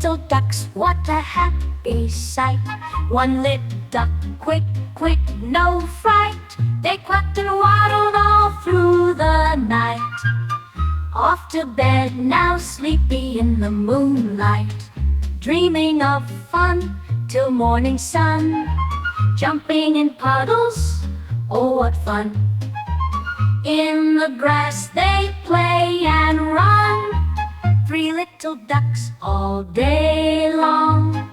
little ducks, what a happy sight. One little duck, quick, quick, no fright. They quacked and waddled all through the night. Off to bed now, sleepy in the moonlight, dreaming of fun till morning sun. Jumping in puddles, oh what fun. In the grass they play and run, 3 little ducks all day long.